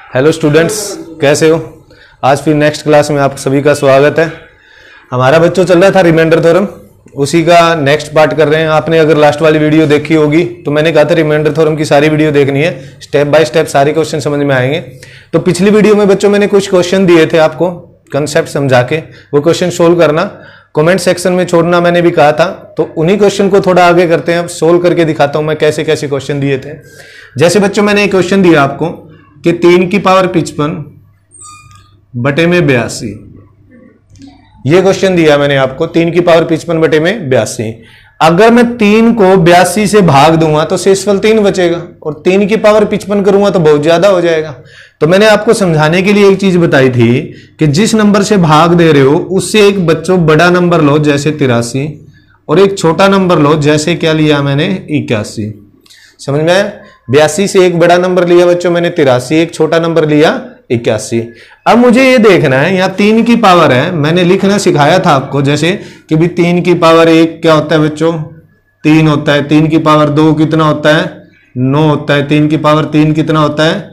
Hello students, कैसे हो? आज फिर नेक्स्ट क्लास में आप सभी का स्वागत है। हमारा बच्चों चल रहा था रिमाइंडर थ्योरम, उसी का नेक्स्ट पार्ट कर रहे हैं। आपने अगर लास्ट वाली वीडियो देखी होगी तो मैंने कहा था रिमाइंडर थ्योरम की सारी वीडियो देखनी है, स्टेप बाय स्टेप सारे क्वेश्चन समझ में आएंगे। तो पिछली वीडियो में बच्चों मैंने कुछ क्वेश्चन दिए थे आपको कंसेप्ट समझा के, वो क्वेश्चन सोल्व करना, कमेंट सेक्शन में छोड़ना मैंने भी कहा था। तो उन्हीं क्वेश्चन को थोड़ा आगे करते हैं, अब सोल्व करके दिखाता हूं मैं कैसे कैसे क्वेश्चन दिए थे। जैसे बच्चों मैंने एक क्वेश्चन दिया आपको कि 3 की पावर 55 बटे में 82, ये क्वेश्चन दिया मैंने आपको 3 की पावर 55 बटे में 82। अगर मैं 3 को 82 से भाग दूंगा तो शेषफल 3 बचेगा, और 3 की पावर 55 करूंगा तो बहुत ज्यादा हो जाएगा। तो मैंने आपको समझाने के लिए एक चीज बताई थी कि जिस नंबर से भाग दे रहे हो उससे एक बच्चों बड़ा नंबर लो, जैसे 83, और एक छोटा नंबर लो, जैसे क्या लिया मैंने 81। समझ में आया? 82 से एक बड़ा नंबर लिया बच्चों मैंने 83, एक छोटा नंबर लिया 81। अब मुझे ये देखना है, यहाँ 3 की पावर है, मैंने लिखना सिखाया था आपको, जैसे कि भी 3 की पावर 1 क्या होता है बच्चों? 3 होता है। 3 की पावर 2 कितना होता है? 9 होता है। 3 की पावर 3 कितना होता है?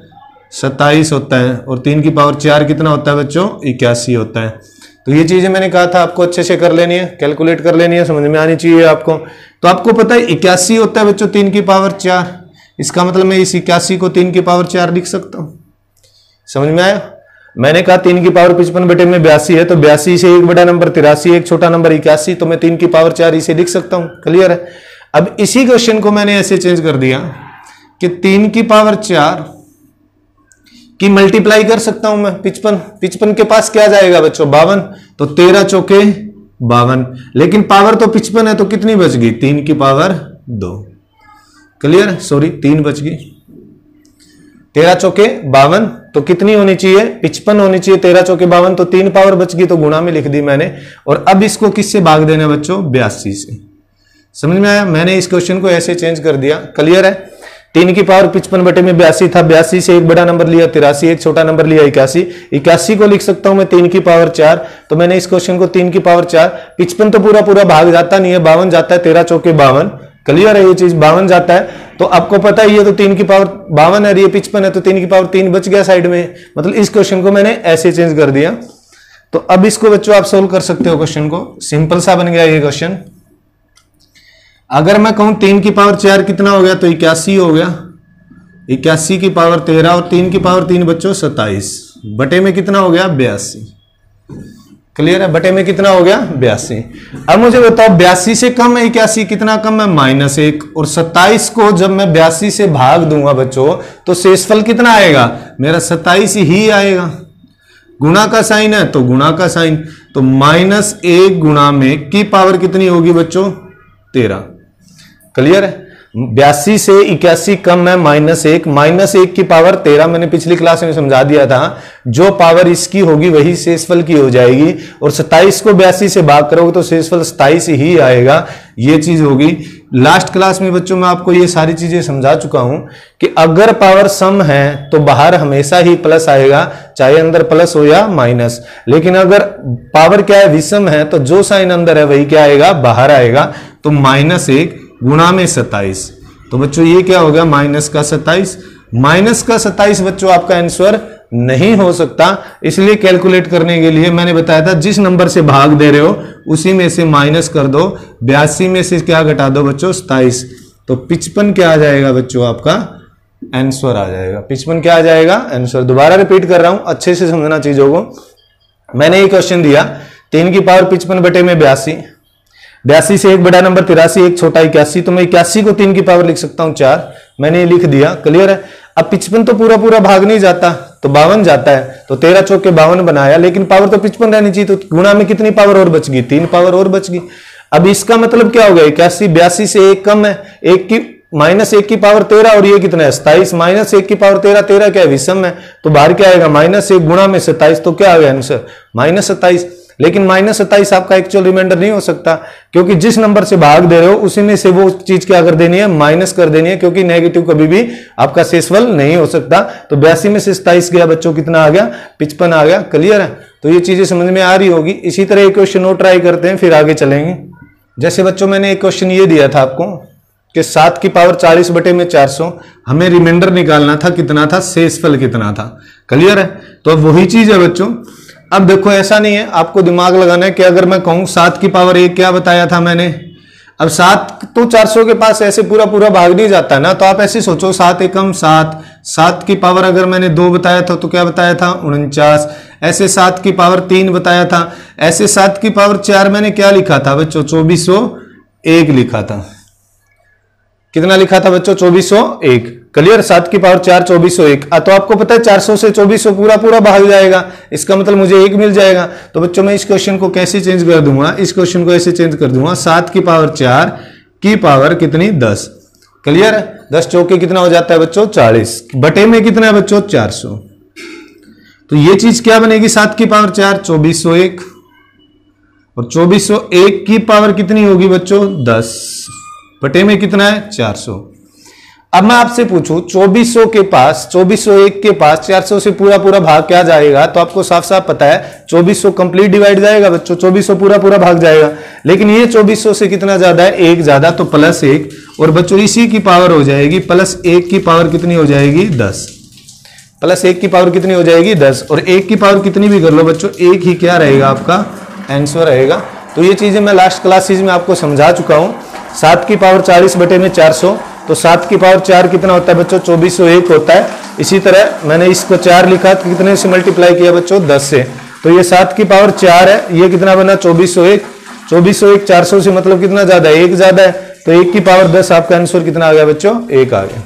27 होता है। और 3 की पावर 4 कितना होता है बच्चों? 81 होता है। तो ये चीजें मैंने कहा था आपको अच्छे से कर लेनी है, कैलकुलेट कर लेनी है, समझ में आनी चाहिए आपको। तो आपको पता है 81 होता है बच्चों 3 की पावर 4, इसका मतलब मैं इस 81 को 3 की पावर 4 लिख सकता हूं। समझ में आया? मैंने कहा 3 की पावर 55 बटे में 82 है, तो 82 से एक बड़ा नंबर 83, एक छोटा नंबर 81, तो मैं 3 की पावर 4 इसे लिख सकता हूं। क्लियर है? अब इसी क्वेश्चन को मैंने ऐसे चेंज कर दिया कि 3 की पावर 4 की मल्टीप्लाई कर सकता हूं मैं 55 के पास क्या जाएगा बच्चों? 52, तो 13 चौके 52, लेकिन पावर तो 55 है, तो कितनी बच गई? 3 की पावर 2। क्लियर है? सॉरी 3 बच गई। 13 चौके 52, तो कितनी होनी चाहिए? 55 होनी चाहिए। 13 चौके 52, तो 3 पावर बच गई, तो गुणा में लिख दी मैंने। और अब इसको किससे भाग देना बच्चों? 82 से। समझ में आया? मैंने इस क्वेश्चन को ऐसे चेंज कर दिया। क्लियर है? 3 की पावर 55 बटे में 82 था, 82 से एक बड़ा नंबर लिया 83, एक छोटा नंबर लिया 81। 81 को लिख सकता हूं मैं 3 की पावर 4, तो मैंने इस क्वेश्चन को 3 की पावर 4, 55 तो पूरा पूरा भाग जाता नहीं है, 52 जाता है, 13 चौके 52। क्लियर है? ये चीज 52 जाता है, तो आपको पता ही है, तो 3 की पावर 52 है, ये 55 है, तो 3 की पावर 3 बच गया साइड में। मतलब इस क्वेश्चन को मैंने ऐसे चेंज कर दिया। तो अब इसको बच्चों आप सोल्व कर सकते हो, क्वेश्चन को सिंपल सा बन गया ये क्वेश्चन। अगर मैं कहूं 3 की पावर 4 कितना हो गया, तो 81 हो गया। 81 की पावर 13 और 3 की पावर 3 बच्चों 27 बटे में कितना हो गया? 82। क्लियर है? बटे में कितना हो गया? 82। अब मुझे बताओ 82 से कम है 81, कितना कम है? -1। और 27 को जब मैं 82 से भाग दूंगा बच्चों तो शेषफल कितना आएगा? मेरा 27 ही आएगा। गुणा का साइन है तो गुणा का साइन, तो -1 गुणा में की पावर कितनी होगी बच्चों? 13। क्लियर है? 82 से 81 कम है -1, -1 की पावर 13 मैंने पिछली क्लास में समझा दिया था, जो पावर इसकी होगी वही शेषफल की हो जाएगी। और 27 को 82 से भाग करोगे तो शेषफल 27 ही आएगा। ये चीज होगी। लास्ट क्लास में बच्चों मैं आपको ये सारी चीजें समझा चुका हूं कि अगर पावर सम है तो बाहर हमेशा ही प्लस आएगा, चाहे अंदर प्लस हो या माइनस। लेकिन अगर पावर क्या है? विषम है, तो जो साइन अंदर है वही क्या आएगा? बाहर आएगा। तो -1 गुणा में 27, तो बच्चों ये क्या हो गया? -27। -27 बच्चों आपका आंसर नहीं हो सकता, इसलिए कैलकुलेट करने के लिए मैंने बताया था जिस नंबर से भाग दे रहे हो उसी में से माइनस कर दो। 82 में से क्या घटा दो बच्चों? 27, तो 55 क्या आ जाएगा बच्चों? आपका आंसर आ जाएगा। 55 क्या आ जाएगा? आंसर। दोबारा रिपीट कर रहा हूं, अच्छे से समझना चीजों को। मैंने ये क्वेश्चन दिया 3 की पावर 55 बटे में 82, 82 से एक बड़ा नंबर 83, एक छोटा 81, तो मैं 81 को 3 की पावर लिख सकता हूं 4, मैंने ये लिख दिया। क्लियर है? अब 55 तो पूरा पूरा भाग नहीं जाता, तो 52 जाता है, तो 13 चौके 52 बनाया, लेकिन पावर तो 55 रहनी चाहिए, तो गुणा में कितनी पावर और बच गई? 3 पावर और बच गई। अब इसका मतलब क्या हो गया? 81 82 से एक कम है, -1 की पावर 13, और ये कितना है? 27। -1 की पावर 13, 13 क्या है? विषम है, तो बाहर क्या आएगा? -1 गुणा में 27, तो क्या आ गया आंसर? -27। लेकिन -27 आपका एक्चुअल रिमाइंडर नहीं हो सकता, क्योंकि जिस नंबर से भाग दे रहे हो उसी में से वो चीज क्या कर देनी है? माइनस कर देनी है, क्योंकि नेगेटिव कभी भी आपका शेषफल नहीं हो सकता। तो 82 में से 27 गया बच्चों, कितना आ गया? 55 आ गया। क्लियर है? तो ये चीजें समझ में आ रही होगी। इसी तरह एक क्वेश्चन और ट्राई करते हैं, फिर आगे चलेंगे। जैसे बच्चों मैंने एक क्वेश्चन ये दिया था आपको कि 7 की पावर 40 बटे में 400, हमें रिमाइंडर निकालना था, कितना था, शेषफल कितना था। क्लियर है? तो अब वही चीज है बच्चों। अब देखो ऐसा नहीं है, आपको दिमाग लगाना है कि अगर मैं कहूं 7 की पावर 1 क्या बताया था मैंने, अब 7 तो 400 के पास ऐसे पूरा पूरा भाग नहीं जाता ना, तो आप ऐसे सोचो 7 एकम 7, 7 की पावर अगर मैंने 2 बताया था तो क्या बताया था 49, ऐसे 7 की पावर 3 बताया था, ऐसे 7 की पावर 4 मैंने क्या लिखा था बच्चों 2401 लिखा था। कितना लिखा था बच्चों 2401। क्लियर? 7 की पावर 4 2401। तो आपको पता है 400 से 2400 पूरा पूरा भाग जाएगा, इसका मतलब मुझे 1 मिल जाएगा। तो बच्चों मैं इस क्वेश्चन को कैसे चेंज कर दूंगा, इस क्वेश्चन को ऐसे चेंज कर दूंगा 7 की पावर 4 की पावर कितनी 10। क्लियर है? 10 चौके कितना हो जाता है बच्चों 40, बटे में कितना है बच्चों 400। तो ये चीज क्या बनेगी 7 की पावर 4 2401 और 2401 की पावर कितनी होगी बच्चों 10, बटे में कितना है 400। अब मैं आपसे पूछूं 2400 के पास 2401 के पास 400 से पूरा पूरा भाग क्या जाएगा, तो आपको साफ साफ पता है 2400 कंप्लीट डिवाइड जाएगा बच्चों, 2400 पूरा पूरा भाग जाएगा। लेकिन ये 2400 से कितना ज्यादा है 1 ज्यादा, तो +1 और बच्चों इसी की पावर हो जाएगी +1 की पावर कितनी हो जाएगी 10, +1 की पावर कितनी हो जाएगी 10 और 1 की पावर कितनी भी कर लो बच्चों 1 ही क्या रहेगा आपका आंसर रहेगा। तो ये चीजें मैं लास्ट क्लासेज में आपको समझा चुका हूं। 7 की पावर 40 बटे में 400, तो 7 की पावर 4 कितना होता है बच्चों 2401 होता है। इसी तरह मैंने इसको 4 लिखा, कितने से मल्टीप्लाई किया बच्चों 10 से, तो ये 7 की पावर 4 है, ये कितना बना 2401, 2401 400 से मतलब कितना ज्यादा है 1 ज्यादा है, तो 1 की पावर 10 आपका आंसर कितना आ गया बच्चों 1 आ गया।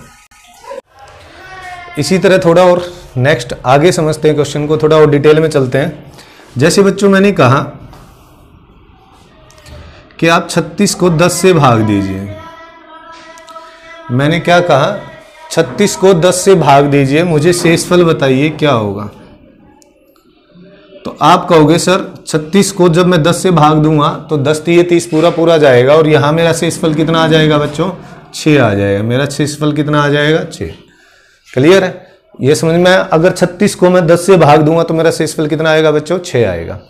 इसी तरह थोड़ा और नेक्स्ट आगे समझते हैं क्वेश्चन को, थोड़ा और डिटेल में चलते हैं। जैसे बच्चों मैंने कहा कि आप 36 को 10 से भाग दीजिए, मैंने क्या कहा 36 को 10 से भाग दीजिए, मुझे शेषफल बताइए क्या होगा। तो आप कहोगे सर 36 को जब मैं 10 से भाग दूंगा तो 10 3 30 पूरा पूरा जाएगा और यहां मेरा शेषफल कितना आ जाएगा बच्चों 6 आ जाएगा, मेरा शेषफल कितना आ जाएगा 6। क्लियर है? ये समझ में आया? अगर 36 को मैं 10 से भाग दूंगा तो मेरा शेषफल कितना आएगा बच्चों 6 आएगा।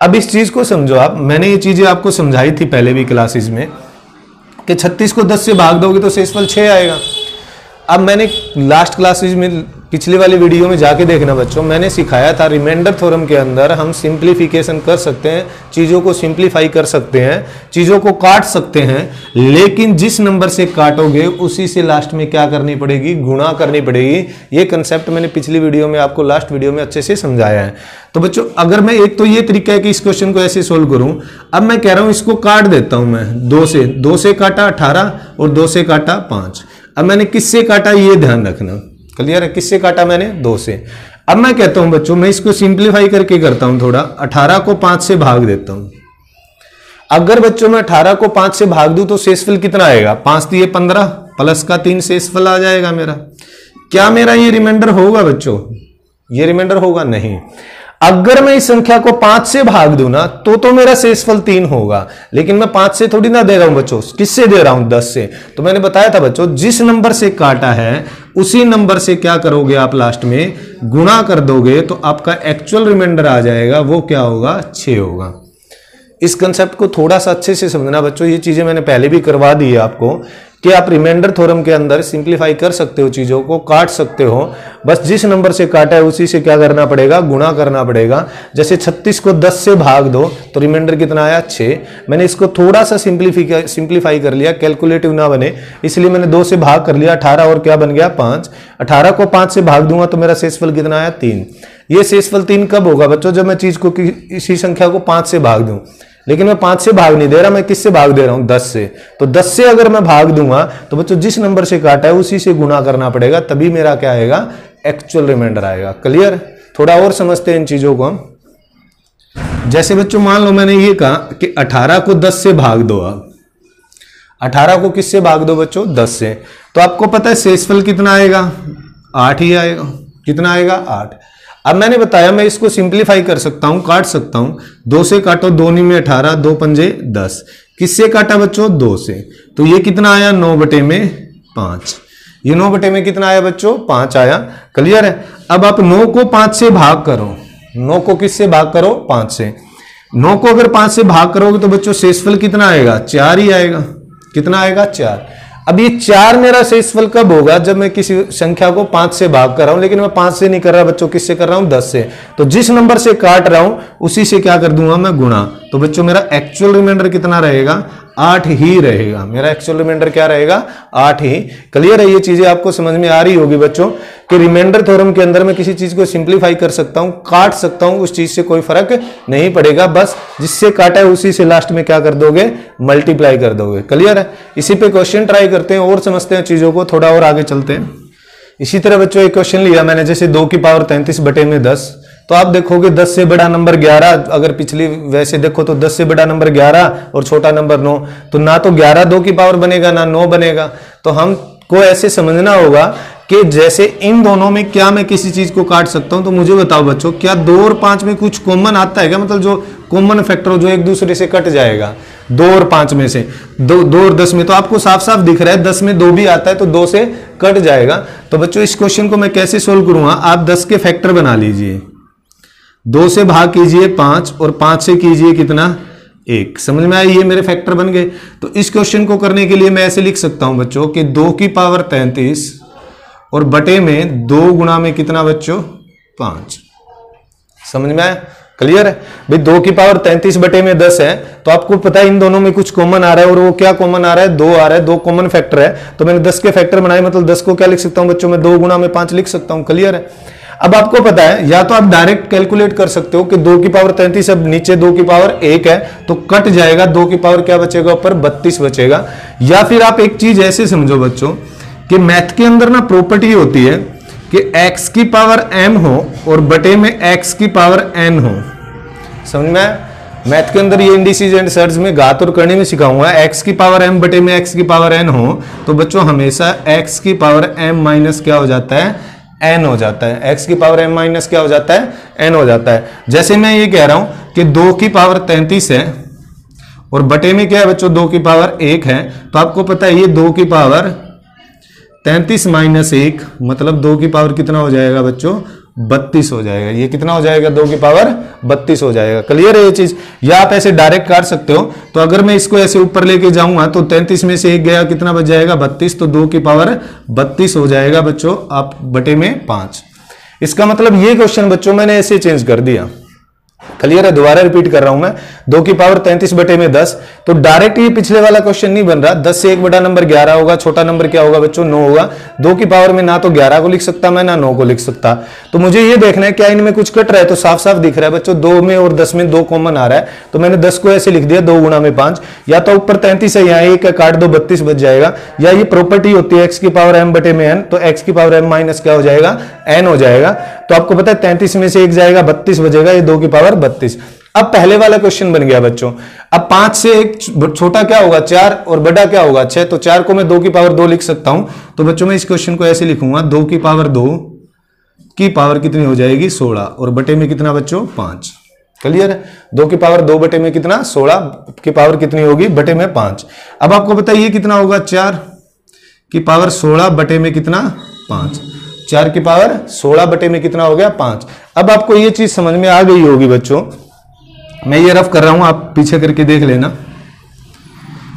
अब इस चीज को समझो आप, मैंने ये चीजें आपको समझाई थी पहले भी क्लासेस में कि 36 को 10 से भाग दोगे तो शेषफल 6 आएगा। अब मैंने लास्ट क्लासेस में पिछले वाली वीडियो में जाके देखना बच्चों, मैंने सिखाया था रिमाइंडर थ्योरम के अंदर हम सिंप्लीफिकेशन कर सकते हैं, चीज़ों को सिंप्लीफाई कर सकते हैं, चीज़ों को काट सकते हैं, लेकिन जिस नंबर से काटोगे उसी से लास्ट में क्या करनी पड़ेगी गुणा करनी पड़ेगी। ये कंसेप्ट मैंने पिछली वीडियो में आपको लास्ट वीडियो में अच्छे से समझाया है। तो बच्चों अगर मैं एक तो ये तरीका है कि इस क्वेश्चन को ऐसे सोल्व करूं, अब मैं कह रहा हूं इसको काट देता हूं मैं 2 से काटा 18 और 2 से काटा 5। अब मैंने किससे काटा ये ध्यान रखना। क्लियर है? किससे काटा मैंने 2 से। अब मैं कहता हूं बच्चों मैं इसको सिंप्लीफाई करके करता हूं थोड़ा, 18 को 5 से भाग देता हूं। अगर बच्चों मैं 18 को 5 से भाग दूं तो शेषफल कितना आएगा 5 दिए 15 प्लस का 3 शेषफल आ जाएगा मेरा। क्या मेरा ये रिमाइंडर होगा बच्चों? ये रिमाइंडर होगा नहीं। अगर मैं इस संख्या को 5 से भाग दूं ना तो मेरा शेषफल 3 होगा, लेकिन मैं 5 से थोड़ी ना दे रहा हूं बच्चों, किससे दे रहा हूं 10 से। तो मैंने बताया था बच्चों जिस नंबर से काटा है उसी नंबर से क्या करोगे आप लास्ट में गुणा कर दोगे तो आपका एक्चुअल रिमाइंडर आ जाएगा, वो क्या होगा 6 होगा। इस कंसेप्ट को थोड़ा सा अच्छे से समझना बच्चों, ये चीजें मैंने पहले भी करवा दी है आपको कि आप रिमाइंडर थ्योरम के अंदर सिंप्लीफाई कर सकते हो, चीजों को काट सकते हो, बस जिस नंबर से काटा है उसी से क्या करना पड़ेगा गुणा करना पड़ेगा। जैसे 36 को 10 से भाग दो तो रिमाइंडर कितना आया 6। मैंने इसको थोड़ा सा सिंप्लीफाई कर लिया, कैलकुलेटिव ना बने इसलिए मैंने 2 से भाग कर लिया 18 और क्या बन गया 5। 18 को 5 से भाग दूंगा तो मेरा शेषफल कितना आया 3। ये शेषफल 3 कब होगा बच्चों? जब मैं चीज को इसी संख्या को 5 से भाग दूं, लेकिन मैं 5 से भाग नहीं दे रहा, मैं किससे भाग दे रहा हूं 10 से। तो 10 से अगर मैं भाग दूंगा तो बच्चों जिस नंबर से काटा है उसी से गुणा करना पड़ेगा, तभी मेरा क्या आएगा एक्चुअल रिमाइंडर आएगा। क्लियर? थोड़ा और समझते हैं इन चीजों को हम। जैसे बच्चों मान लो मैंने ये कहा कि 18 को 10 से भाग दो, आप 18 को किससे भाग दो बच्चों 10 से, तो आपको पता है शेषफल कितना आएगा 8 ही आएगा। कितना आएगा 8। अब मैंने बताया मैं इसको सिंप्लीफाई कर सकता हूं, काट सकता हूं। 2 से काटो 2 में 18, 2 पंजे 10। किससे काटा बच्चों 2 से, तो ये कितना आया 9 बटे में 5। ये 9 बटे में कितना आया बच्चों 5 आया। क्लियर है? अब आप 9 को 5 से भाग करो, 9 को किससे भाग करो 5 से। 9 को अगर 5 से भाग करोगे तो बच्चों शेषफल कितना आएगा 4 ही आएगा। कितना आएगा 4। अब ये 4 मेरा शेषफल कब होगा? जब मैं किसी संख्या को 5 से भाग कर रहा हूं, लेकिन मैं 5 से नहीं कर रहा बच्चों, किससे कर रहा हूं? 10 से। तो जिस नंबर से काट रहा हूं उसी से क्या कर दूंगा मैं? गुणा। तो बच्चों मेरा एक्चुअल रिमाइंडर कितना रहेगा? 8 ही रहेगा। मेरा एक्चुअल रिमाइंडर क्या रहेगा? 8 ही। क्लियर है? ये चीजें आपको समझ में आ रही होगी बच्चों कि रिमाइंडर थ्योरम के अंदर मैं किसी चीज को सिंप्लीफाई कर सकता हूं, काट सकता हूं, उस चीज से कोई फर्क नहीं पड़ेगा। बस जिससे काटा है उसी से लास्ट में क्या कर दोगे? मल्टीप्लाई कर दोगे। क्लियर है? इसी पे क्वेश्चन ट्राई करते हैं और समझते हैं चीजों को, थोड़ा और आगे चलते हैं। इसी तरह बच्चों एक क्वेश्चन लिया मैंने, जैसे 2 की पावर 33 बटे में 10। तो आप देखोगे 10 से बड़ा नंबर 11, अगर पिछली वैसे देखो तो 10 से बड़ा नंबर 11 और छोटा नंबर 9, तो ना तो 11 2 की पावर बनेगा ना 9 बनेगा। तो हमको ऐसे समझना होगा कि जैसे इन दोनों में क्या मैं किसी चीज को काट सकता हूं। तो मुझे बताओ बच्चों, क्या 2 और 5 में कुछ कॉमन आता है क्या? मतलब जो कॉमन फैक्टर हो जो एक दूसरे से कट जाएगा 2 और 5 में से, 2 और 10 में तो आपको साफ साफ दिख रहा है 10 में 2 भी आता है तो 2 से कट जाएगा। तो बच्चों इस क्वेश्चन को मैं कैसे सोल्व करूंगा? आप 10 के फैक्टर बना लीजिए, 2 से भाग कीजिए 5 और 5 से कीजिए कितना? 1। समझ में आया? ये मेरे फैक्टर बन गए। तो इस क्वेश्चन को करने के लिए मैं ऐसे लिख सकता हूं बच्चों कि 2 की पावर 33 और बटे में 2 गुणा में कितना बच्चों? 5। समझ में आया? क्लियर है भाई? 2 की पावर 33 बटे में 10 है, तो आपको पता है इन दोनों में कुछ कॉमन आ रहा है, और वो क्या कॉमन आ रहा है? 2 आ रहा है, 2 कॉमन फैक्टर है। तो मैंने 10 के फैक्टर बनाए, मतलब 10 को क्या लिख सकता हूं बच्चों? मैं 2 गुणा में 5 लिख सकता हूं। क्लियर है? अब आपको पता है, या तो आप डायरेक्ट कैलकुलेट कर सकते हो कि 2 की पावर 33, अब नीचे 2 की पावर 1 है तो कट जाएगा, 2 की पावर क्या बचेगा? ऊपर 32 बचेगा। या फिर आप एक चीज ऐसे समझो बच्चों कि मैथ के अंदर ना प्रॉपर्टी होती है कि x की पावर m हो और बटे में x की पावर n हो। समझ में आया? मैथ के अंदर ये इंडिसेस एंड सर्ज में घात और करने में सिखाऊंगा, x की पावर m बटे में x की पावर n हो तो बच्चों हमेशा x की पावर m माइनस क्या हो जाता है? n हो जाता है। x की पावर m माइनस क्या हो जाता है? n हो जाता है। जैसे मैं ये कह रहा हूं कि 2 की पावर 33 है और बटे में क्या है बच्चों? 2 की पावर 1 है, तो आपको पता है ये 2 की पावर 33 माइनस 1 मतलब 2 की पावर कितना हो जाएगा बच्चों? 32 हो जाएगा। ये कितना हो जाएगा? 2 की पावर 32 हो जाएगा। क्लियर है ये चीज? या आप ऐसे डायरेक्ट काट सकते हो। तो अगर मैं इसको ऐसे ऊपर लेके जाऊंगा तो 33 में से 1 गया, कितना बच जाएगा? 32। तो 2 की पावर 32 हो जाएगा बच्चों, आप बटे में 5। इसका मतलब ये क्वेश्चन बच्चों मैंने ऐसे चेंज कर दिया। क्लियर है? दोबारा रिपीट कर रहा हूं मैं, 2 की पावर 33 बटे में 10। तो डायरेक्ट ये पिछले वाला क्वेश्चन नहीं बन रहा। 10 से 1 बड़ा नंबर 11 होगा, छोटा नंबर क्या होगा बच्चों? 9 होगा। 2 की पावर में ना तो 11 को लिख सकता मैं, ना 9 को लिख सकता। तो मुझे ये देखना है क्या इनमें कुछ कट रहा है। तो साफ साफ दिख रहा है बच्चों 2 में और 10 में 2 कॉमन आ रहा है, तो मैंने 10 को ऐसे लिख दिया 2 गुणा में 5। या तो ऊपर 33 है, यहाँ 1 काट दो 32 बच जाएगा। या ये प्रॉपर्टी होती है x की पावर m बटे में n, तो x की पावर m माइनस क्या हो जाएगा? n हो जाएगा। तो आपको पता है 33 में से 1 जाएगा, 32 बचेगा, ये 2 की पावर 32। अब पहले वाला क्वेश्चन बन गया बच्चों। अब 5 से 1 छोटा क्या होगा? 4 और बड़ा क्या होगा? 6। तो 4 को मैं 2 की पावर 2 लिख सकता हूं। तो बच्चों मैं इस क्वेश्चन को ऐसे लिखूंगा, 2 की पावर 2 की पावर कितनी हो जाएगी? 16 और बटे में कितना बच्चों? 5। क्लियर है? 2 की पावर 2 बटे में कितना? 16 की पावर कितनी होगी? बटे में 5। अब आपको बताइए कितना होगा? 4 की पावर 16 बटे में कितना? 5। 4 की पावर 16 बटे में कितना हो गया? 5। अब आपको ये चीज समझ में आ गई होगी बच्चों, मैं ये रफ कर रहा हूं, आप पीछे करके देख लेना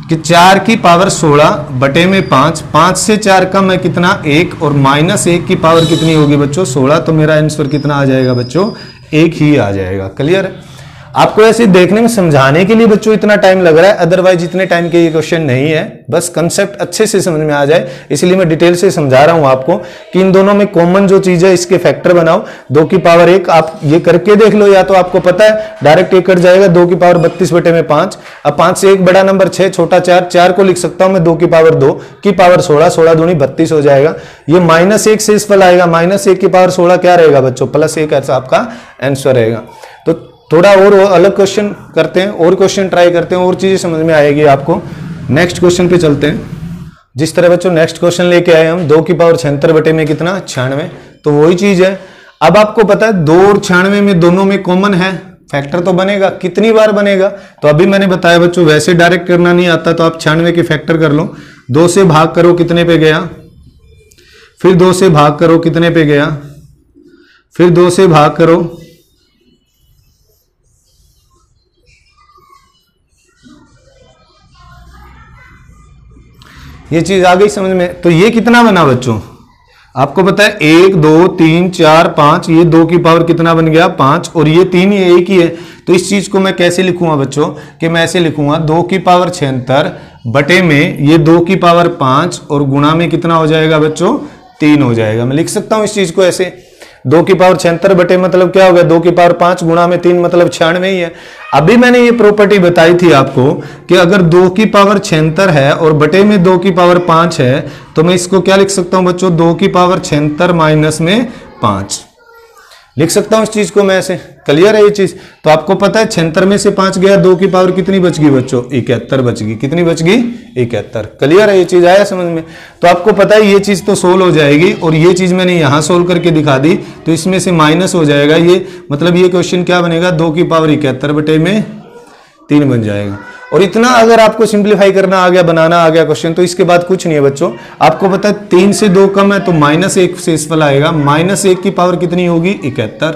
कि 4 की पावर 16 बटे में 5, 5 से 4 का मैं कितना? 1 और माइनस 1 की पावर कितनी होगी बच्चों? 16। तो मेरा आंसर कितना आ जाएगा बच्चों? 1 ही आ जाएगा। क्लियर है? आपको ऐसे देखने में समझाने के लिए बच्चों इतना टाइम लग रहा है, अदरवाइज इतने टाइम के ये क्वेश्चन नहीं है। बस कंसेप्ट अच्छे से समझ में आ जाए इसलिए मैं डिटेल से समझा रहा हूं आपको कि इन दोनों में कॉमन जो चीज है इसके फैक्टर बनाओ। 2 की पावर 1 आप ये करके देख लो, या तो आपको पता है डायरेक्ट ये कट जाएगा 2 की पावर 32 बटे में 5। अब 5 से 1 बड़ा नंबर 6, छोटा 4, 4 को लिख सकता हूं मैं 2 की पावर 2 की पावर 16, 16 दूनी 32 हो जाएगा। ये -1 से इस फल आएगा, -1 की पावर 16 क्या रहेगा बच्चों? +1 ऐसा आपका आंसर रहेगा। तो थोड़ा और अलग क्वेश्चन करते हैं, और क्वेश्चन ट्राई करते हैं, और चीजें समझ में आएगी आपको। नेक्स्ट क्वेश्चन पे चलते हैं। जिस तरह बच्चों नेक्स्ट क्वेश्चन लेके आए हम, 2 की पावर 76 बटे में कितना? 96। तो वही चीज है। अब आपको पता है 2 और 96 में दोनों में कॉमन है, फैक्टर तो बनेगा। कितनी बार बनेगा? तो अभी मैंने बताया बच्चों वैसे डायरेक्ट करना नहीं आता, तो आप 96 के फैक्टर कर लो। 2 से भाग करो कितने पे गया? फिर 2 से भाग करो कितने पे गया? फिर 2 से भाग करो, ये चीज आ गई समझ में। तो ये कितना बना बच्चों, आपको पता है 1 2 3 4 5, ये 2 की पावर कितना बन गया 5, और ये 3 ये एक ही है। तो इस चीज को मैं कैसे लिखूंगा बच्चों कि मैं ऐसे लिखूंगा 2 की पावर 76 बटे में ये 2 की पावर 5 और गुणा में कितना हो जाएगा बच्चों 3 हो जाएगा। मैं लिख सकता हूं इस चीज को ऐसे, 2 की पावर 76 बटे मतलब क्या हो गया 2 की पावर 5 गुणा में 3 मतलब 96 ही है। अभी मैंने ये प्रॉपर्टी बताई थी आपको कि अगर 2 की पावर 76 है और बटे में 2 की पावर 5 है तो मैं इसको क्या लिख सकता हूं बच्चों 2 की पावर 76 माइनस में 5 लिख सकता हूं इस चीज को मैं ऐसे। क्लियर है ये चीज। तो आपको पता है 76 में से 5 गया, 2 की पावर कितनी बच गई बच्चों 71 बच गई। कितनी बच गई 71। क्लियर है ये चीज, आया समझ में। तो आपको पता है ये चीज तो सोल्व हो जाएगी, और ये चीज मैंने यहां सोल्व करके दिखा दी तो इसमें से माइनस हो जाएगा ये, मतलब ये क्वेश्चन क्या बनेगा 2 की पावर 71 बटे में 3 बन जाएगा। और इतना अगर आपको सिंप्लीफाई करना आ गया, बनाना आ गया क्वेश्चन, तो इसके बाद कुछ नहीं है बच्चों। आपको पता है 3 से 2 कम है तो -1 शेषफल आएगा। -1 की पावर कितनी होगी 71।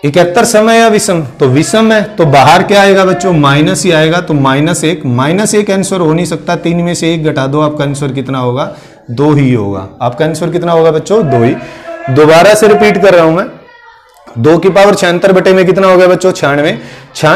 71 सम है या विषम, तो विषम है तो बाहर क्या आएगा बच्चों माइनस ही आएगा। तो -1 आंसर हो नहीं सकता, 3 में से 1 घटा दो, आपका आंसर कितना होगा 2 ही होगा। आपका आंसर कितना होगा बच्चों 2 ही। दोबारा से रिपीट कर रहा हूं मैं, 2 की पावर 76 बटे में कितना हो गया बच्चों 96।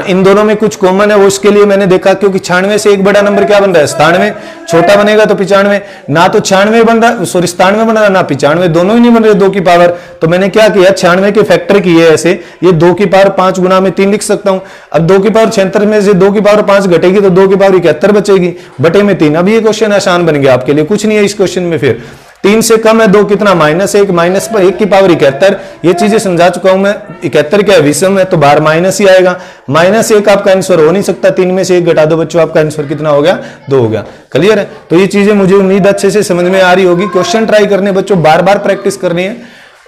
इन दोनों में कुछ कॉमन है, वो उसके लिए मैंने देखा क्योंकि 96 से एक बड़ा नंबर क्या बन रहा है 97, छोटा बनेगा तो 95, ना तो 96 बन रहा, सॉरी 97 बन रहा ना 95, दोनों ही नहीं बन रहे 2 की पावर। तो मैंने क्या किया 96 के फैक्टर किए ऐसे, ये 2 की पावर 5 गुणा में 3 लिख सकता हूं। अब 2 की पावर 76 में से 2 की पावर 5 घटेगी तो 2 की पावर 71 बचेगी बटे में 3। अब ये क्वेश्चन आसान बन गया आपके लिए, कुछ नहीं है इस क्वेश्चन में। फिर 3 से कम है 2 कितना -1, माइनस पर 1 की पावर 71, ये चीजें समझा चुका हूं मैं। 71 क्या है विषम है तो बाहर माइनस ही आएगा। -1 आपका आंसर हो नहीं सकता, 3 में से 1 घटा दो बच्चों, आपका आंसर कितना हो गया 2 हो गया। क्लियर है। तो ये चीजें मुझे उम्मीद अच्छे से समझ में आ रही होगी। क्वेश्चन ट्राई करने बच्चों, बार बार प्रैक्टिस करनी है।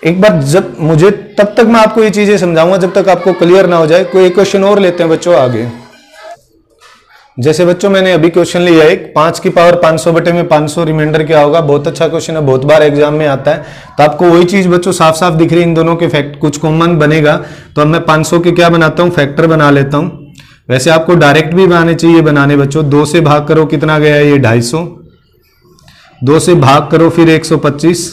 एक बार जब मुझे तब तक मैं आपको ये चीजें समझाऊंगा जब तक आपको क्लियर ना हो जाए। कोई एक क्वेश्चन और लेते हैं बच्चों आगे। जैसे बच्चों मैंने अभी क्वेश्चन लिया एक 5 की पावर 500 बटे में 500 रिमाइंडर क्या होगा। बहुत अच्छा क्वेश्चन है, बहुत बार एग्जाम में आता है। तो आपको वही चीज बच्चों साफ साफ दिख रही है, इन दोनों के फैक्ट कुछ कॉमन बनेगा। तो अब मैं 500 के क्या बनाता हूं फैक्टर बना लेता हूं। वैसे आपको डायरेक्ट भी बनाने चाहिए बनाने बच्चों। 2 से भाग करो कितना गया ये 250, 2 से भाग करो फिर 125,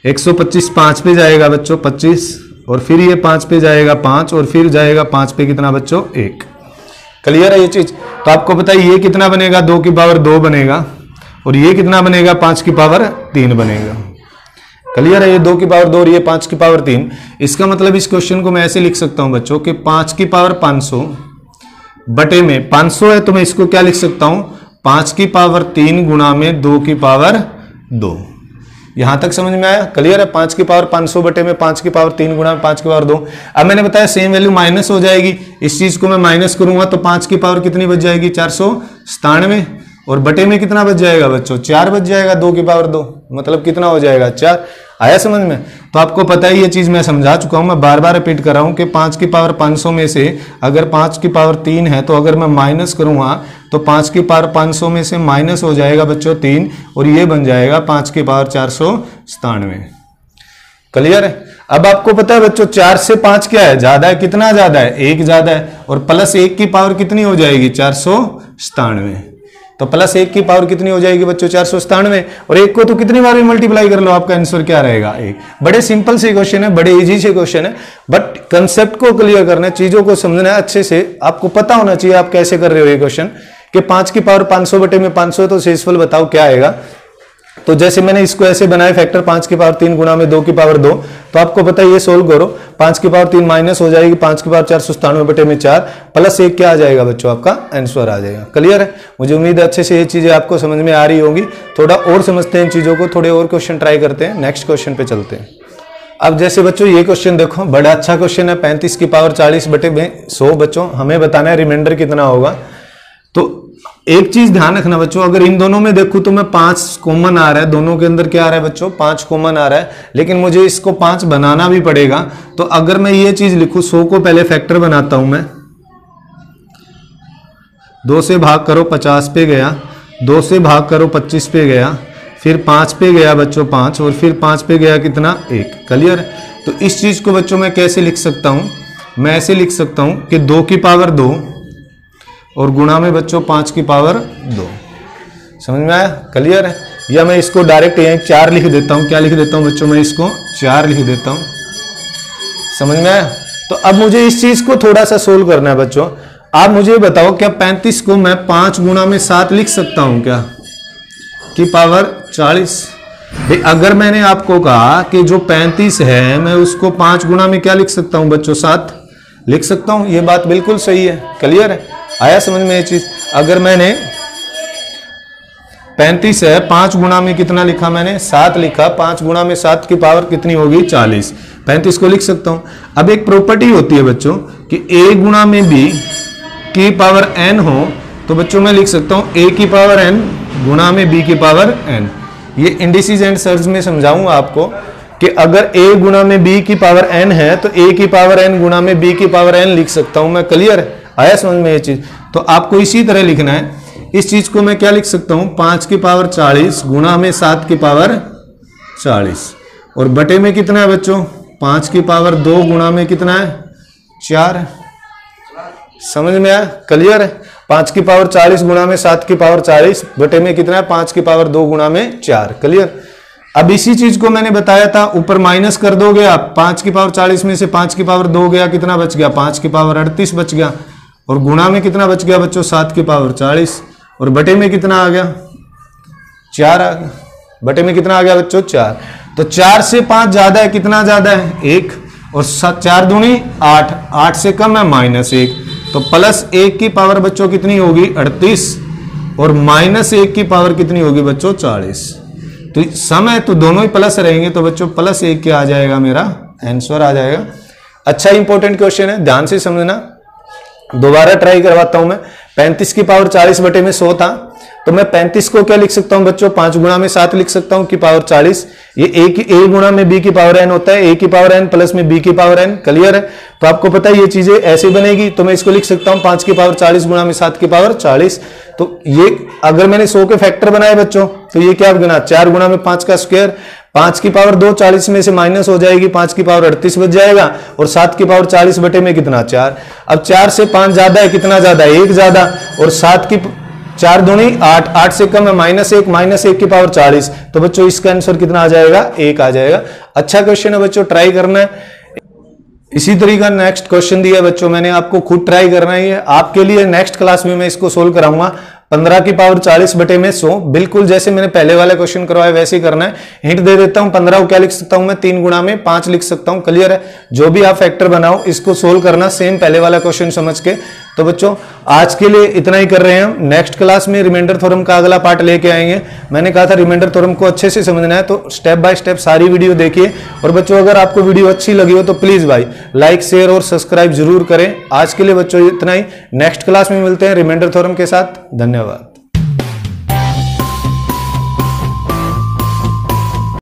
125 5 पे जाएगा बच्चों 25, और फिर ये 5 पे जाएगा 5, और फिर जाएगा 5 पे कितना बच्चों 1। क्लियर है ये चीज। तो आपको पता है ये कितना बनेगा 2 की पावर 2 बनेगा, और ये कितना बनेगा 5 की पावर 3 बनेगा। क्लियर है। ये 2 की पावर 2 और ये 5 की पावर 3। इसका मतलब इस क्वेश्चन को मैं ऐसे लिख सकता हूं बच्चों कि 5 की पावर 500 बटे में 500 है तो मैं इसको क्या लिख सकता हूं 5 की पावर 3 गुणा में 2 की पावर 2। यहां तक समझ में आया। क्लियर है। 5 की पावर 500 बटे में 5 की पावर 3 गुणा में 5 की पावर 2। अब मैंने बताया सेम वैल्यू माइनस हो जाएगी, इस चीज को मैं माइनस करूंगा तो 5 की पावर कितनी बच जाएगी 497, और बटे में कितना बच जाएगा बच्चों 4 बच जाएगा 2 की पावर 2, मतलब कितना हो जाएगा 4। आया समझ में। तो आपको पता है ये चीज मैं समझा चुका हूं, मैं बार बार रिपीट कर रहा हूं कि 5 की पावर 500 में से अगर 5 की पावर 3 है तो अगर मैं माइनस करूंगा तो 5 की पावर 500 में से माइनस हो जाएगा बच्चों 3, और ये बन जाएगा 5 की पावर 497। क्लियर है। अब आपको पता है बच्चों 4 से 5 क्या है ज्यादा है, कितना ज्यादा है 1 ज्यादा है, और प्लस 1 की पावर कितनी हो जाएगी 497। तो प्लस 1 की पावर कितनी हो जाएगी बच्चों 497, और 1 को तो कितनी बार भी मल्टीप्लाई कर लो आपका आंसर क्या रहेगा 1। बड़े सिंपल से क्वेश्चन है, बड़े इजी से क्वेश्चन है, बट कंसेप्ट को क्लियर करना है, चीजों को समझना है अच्छे से। आपको पता होना चाहिए आप कैसे कर रहे हो ये क्वेश्चन कि 5 की पावर 500 बटे में 500 तो शेषफल बताओ क्या आएगा। तो जैसे मैंने इसको ऐसे बनाया फैक्टर 5 की पावर 3 गुणा में 2 की पावर 2, तो आपको पता है ये सोल्व करो 5 की पावर 3 माइनस हो जाएगी 5 की पावर 497 बटे में 4, प्लस 1 क्या आ जाएगा बच्चों आपका आंसर आ जाएगा। क्लियर है। मुझे उम्मीद है अच्छे से ये चीजें आपको समझ में आ रही होंगी। थोड़ा और समझते हैं इन चीजों को, थोड़े और क्वेश्चन ट्राई करते हैं, नेक्स्ट क्वेश्चन पे चलते हैं। अब जैसे बच्चों ये क्वेश्चन देखो, बड़ा अच्छा क्वेश्चन है। 35 की पावर 40 बटे में 100 बच्चों, हमें बताना है रिमाइंडर कितना होगा। तो एक चीज ध्यान रखना बच्चों, अगर इन दोनों में देखूं तो मैं 5 कॉमन आ रहा है, दोनों के अंदर क्या आ रहा है बच्चों 5 कॉमन आ रहा है, लेकिन मुझे इसको 5 बनाना भी पड़ेगा। तो अगर मैं ये चीज लिखूं 100 को पहले फैक्टर बनाता हूं मैं, 2 से भाग करो 50 पे गया, 2 से भाग करो 25 पे गया, फिर 5 पे गया बच्चों 5, और फिर 5 पे गया कितना 1। क्लियर। तो इस चीज को बच्चों मैं कैसे लिख सकता हूं, मैं ऐसे लिख सकता हूं कि 2 की पावर 2 और गुणा में बच्चों 5 की पावर 2। समझ में आया, क्लियर है। या मैं इसको डायरेक्ट यहीं 4 लिख देता हूं, क्या लिख देता हूं बच्चों, मैं इसको 4 लिख देता हूं, समझ में आया। तो अब मुझे इस चीज को थोड़ा सा सोल्व करना है बच्चों। आप मुझे बताओ क्या 35 को मैं 5 गुणा में 7 लिख सकता हूं क्या, की पावर 40। भाई अगर मैंने आपको कहा कि जो 35 है मैं उसको 5 गुणा में क्या लिख सकता हूं बच्चों, 7 लिख सकता हूं, ये बात बिल्कुल सही है, क्लियर है, आया समझ में ये चीज। अगर मैंने 35 है 5 गुणा में कितना लिखा मैंने, 7 लिखा, 5 गुणा में 7 की पावर कितनी होगी 40, 35 को लिख सकता हूं। अब एक प्रॉपर्टी होती है बच्चों कि a गुणा में b की पावर n हो तो बच्चों मैं लिख सकता हूं a की पावर n गुणा में b की पावर n। ये इंडिसेस एंड सर्ज में समझाऊंगा आपको कि अगर a गुणा में b की पावर n है तो a की पावर n गुणा में b की पावर n लिख सकता हूं मैं, क्लियर है, आया समझ में ये चीज। तो आपको इसी तरह लिखना है, इस चीज को मैं क्या लिख सकता हूं 5 की पावर 40 गुणा में 7 की पावर 40 और बटे में कितना है बच्चों 5 की पावर 2 गुणा में कितना है 4 है, समझ में आया, क्लियर है। 5 की पावर 40 गुणा में 7 की पावर 40 बटे में कितना है 5 की पावर 2 गुणा में 4, क्लियर। अब इसी चीज को मैंने बताया था, ऊपर माइनस कर दोगे आप, 5 की पावर 40 में से 5 की पावर 2 गया, कितना बच गया 5 की पावर 38 बच गया, और गुणा में कितना बच गया बच्चों 7 की पावर 40 और बटे में कितना आ गया 4 आ गया, बटे में कितना आ गया बच्चों 4। तो 4 से 5 ज्यादा है, कितना ज्यादा है 1, और 4 दूनी 8, 8 से कम है -1, तो +1 की पावर बच्चों कितनी होगी 38 और -1 की पावर कितनी होगी बच्चों 40। तो सम है तो दोनों ही प्लस रहेंगे, तो बच्चों +1 क्या आ जाएगा मेरा आंसर आ जाएगा। अच्छा इंपॉर्टेंट क्वेश्चन है, ध्यान से समझना, दोबारा ट्राई करवाता हूं मैं। 35 की पावर 40 बटे में 100 था, तो मैं 35 को क्या लिख सकता हूं बच्चों 5 गुणा में 7 लिख सकता हूं की पावर 40। ये a गुणा में b की पावर n होता है, a की पावर n प्लस में b की पावर n, क्लियर है। तो आपको पता है ये चीजें ऐसे बनेगी, तो मैं इसको लिख सकता हूं 5 की पावर 40 गुणा में 7 की पावर 40। तो ये अगर मैंने 100 के फैक्टर बनाए बच्चों तो ये क्या बना 4 गुणा में 5 का स्क्वायर, 5 की पावर 2 40 में से माइनस हो जाएगी, 5 की पावर 38 बच जाएगा, और 7 की पावर 40 बटे में कितना 4। अब 4 से 5 ज्यादा है, कितना ज्यादा 1 ज्यादा, और 7 की 4 दूनी 8, 8 से कम है -1, -1 की पावर 40, तो बच्चों इसका आंसर कितना आ जाएगा 1 आ जाएगा। अच्छा क्वेश्चन है बच्चों, ट्राई करना है। इसी तरीका नेक्स्ट क्वेश्चन दिया है बच्चों, मैंने आपको खुद ट्राई करना है, आपके लिए नेक्स्ट क्लास में मैं इसको सोल्व कराऊंगा। 15 की पावर 40 बटे में 100, बिल्कुल जैसे मैंने पहले वाला क्वेश्चन करवाया वैसे ही करना है। हिंट दे देता हूं, 15 को क्या लिख सकता हूं मैं 3 गुणा में 5 लिख सकता हूं, क्लियर है। जो भी आप फैक्टर बनाओ इसको सोल्व करना सेम पहले वाला क्वेश्चन समझ के। तो बच्चों आज के लिए इतना ही कर रहे हैं हम, नेक्स्ट क्लास में रिमाइंडर थ्योरम का अगला पार्ट लेके आएंगे। मैंने कहा था रिमाइंडर थ्योरम को अच्छे से समझना है, तो स्टेप बाय स्टेप सारी वीडियो देखिए। और बच्चों अगर आपको वीडियो अच्छी लगी हो तो प्लीज भाई लाइक शेयर और सब्सक्राइब जरूर करें। आज के लिए बच्चों इतना ही, नेक्स्ट क्लास में मिलते हैं रिमाइंडर थ्योरम के साथ। धन्यवाद।